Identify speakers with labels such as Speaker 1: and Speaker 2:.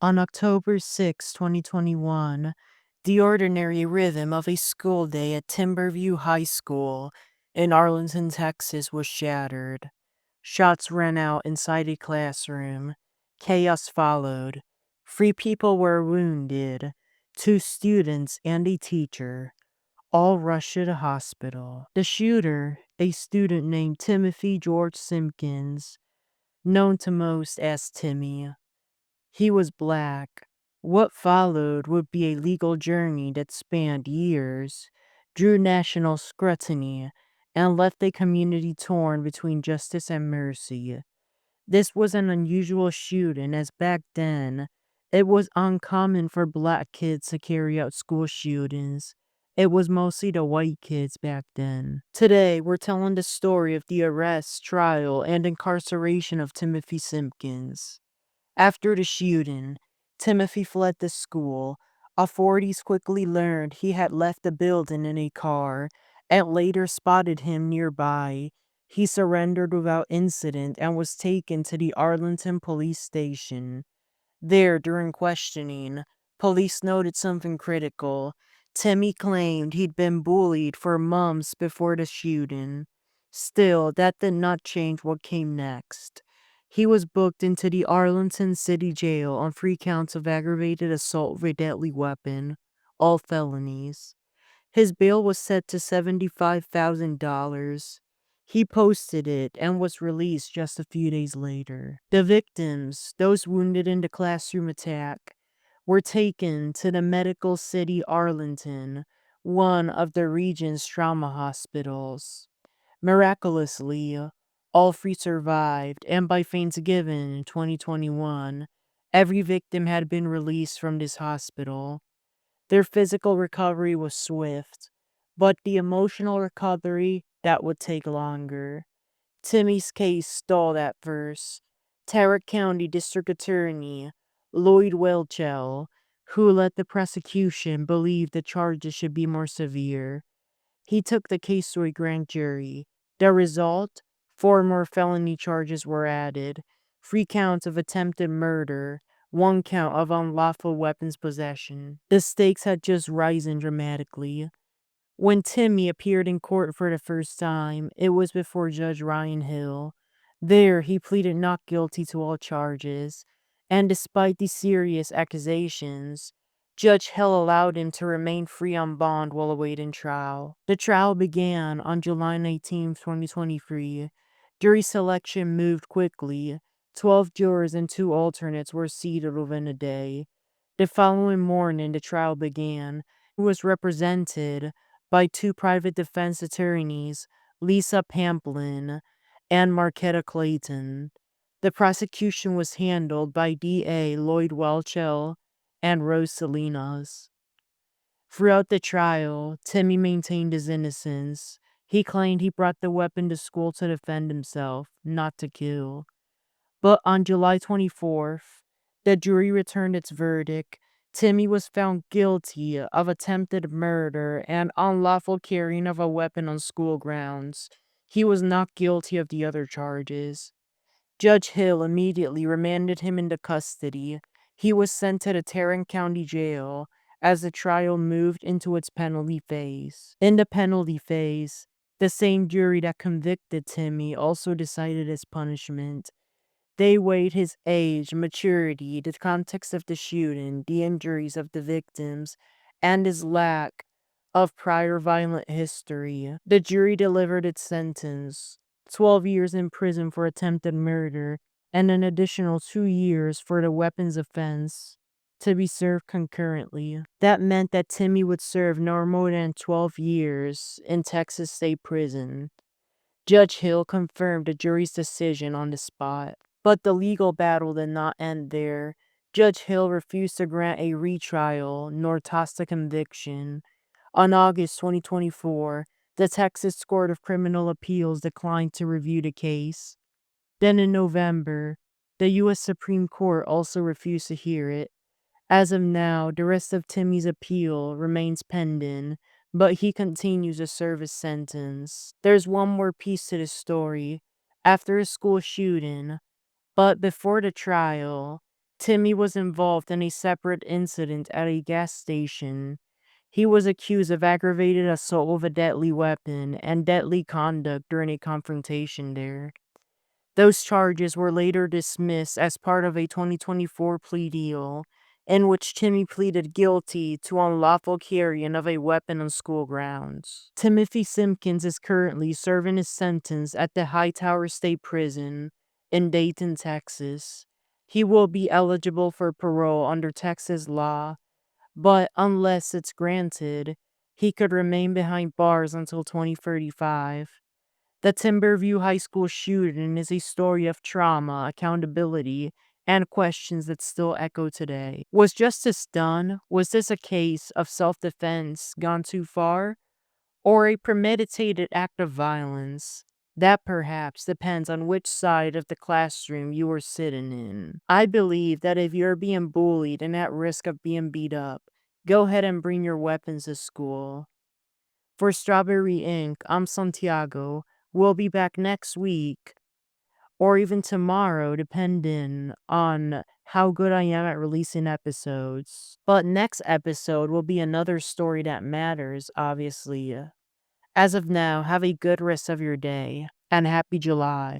Speaker 1: On October 6, 2021, the ordinary rhythm of a school day at Timberview High School in Arlington, Texas was shattered. Shots rang out inside a classroom. Chaos followed. 3 people were wounded, 2 students and a teacher. All rushed to the hospital. The shooter, a student named Timothy George Simpkins, known to most as Timmy. He was black. What followed would be a legal journey that spanned years, drew national scrutiny, and left a community torn between justice and mercy. This was an unusual shooting, as back then, it was uncommon for black kids to carry out school shootings. It was mostly the white kids back then. Today, we're telling the story of the arrest, trial, and incarceration of Timothy Simpkins. After the shooting, Timothy fled the school. Authorities quickly learned he had left the building in a car and later spotted him nearby. He surrendered without incident and was taken to the Arlington police station. There, during questioning, police noted something critical. Timmy claimed he'd been bullied for months before the shooting. Still, that did not change what came next. He was booked into the Arlington City Jail on 3 counts of aggravated assault with a deadly weapon, all felonies. His bail was set to $75,000. He posted it and was released just a few days later. The victims, those wounded in the classroom attack, were taken to the Medical City Arlington, one of the region's trauma hospitals. Miraculously, all 3 survived, and by Thanksgiving in 2021, every victim had been released from this hospital. Their physical recovery was swift, but the emotional recovery, that would take longer. Timmy's case stalled at first. Tarrant County District Attorney Lloyd Welchel, who led the prosecution, believed the charges should be more severe. He took the case to a grand jury. The result? 4 more felony charges were added: 3 counts of attempted murder, 1 count of unlawful weapons possession. The stakes had just risen dramatically. When Timmy appeared in court for the first time, it was before Judge Ryan Hill. There, he pleaded not guilty to all charges, and despite the serious accusations, Judge Hill allowed him to remain free on bond while awaiting trial. The trial began on July 19, 2023. Jury selection moved quickly. 12 jurors and 2 alternates were seated within a day. The following morning, the trial began. It was represented by 2 private defense attorneys, Lisa Pamplin and Marquetta Clayton. The prosecution was handled by DA Lloyd Welchel and Rose Salinas. Throughout the trial, Timmy maintained his innocence. He claimed he brought the weapon to school to defend himself, not to kill. But on July 24th, the jury returned its verdict. Timmy was found guilty of attempted murder and unlawful carrying of a weapon on school grounds. He was not guilty of the other charges. Judge Hill immediately remanded him into custody. He was sent to the Tarrant County Jail as the trial moved into its penalty phase. In the penalty phase, the same jury that convicted Timmy also decided his punishment. They weighed his age, maturity, the context of the shooting, the injuries of the victims, and his lack of prior violent history. The jury delivered its sentence: 12 years in prison for attempted murder and an additional 2 years for the weapons offense, to be served concurrently. That meant that Timmy would serve no more than 12 years in Texas State Prison. Judge Hill confirmed the jury's decision on the spot. But the legal battle did not end there. Judge Hill refused to grant a retrial nor toss the conviction. On August 2024, the Texas Court of Criminal Appeals declined to review the case. Then in November, the U.S. Supreme Court also refused to hear it. As of now, the rest of Timmy's appeal remains pending, but he continues to serve his sentence. There's one more piece to the story. After a school shooting, but before the trial, Timmy was involved in a separate incident at a gas station. He was accused of aggravated assault with a deadly weapon and deadly conduct during a confrontation there. Those charges were later dismissed as part of a 2024 plea deal, in which Timmy pleaded guilty to unlawful carrying of a weapon on school grounds. Timothy Simpkins is currently serving his sentence at the Hightower State Prison in Dayton, Texas. He will be eligible for parole under Texas law, but unless it's granted, he could remain behind bars until 2035. The Timberview High School shooting is a story of trauma, accountability, and questions that still echo today. Was justice done? Was this a case of self-defense gone too far? Or a premeditated act of violence? That perhaps depends on which side of the classroom you are sitting in. I believe that if you're being bullied and at risk of being beat up, go ahead and bring your weapons to school. For Strawberry Ink, I'm Santiago. We'll be back next week or even tomorrow, depending on how good I am at releasing episodes. But next episode will be another story that matters, obviously. As of now, have a good rest of your day and happy July.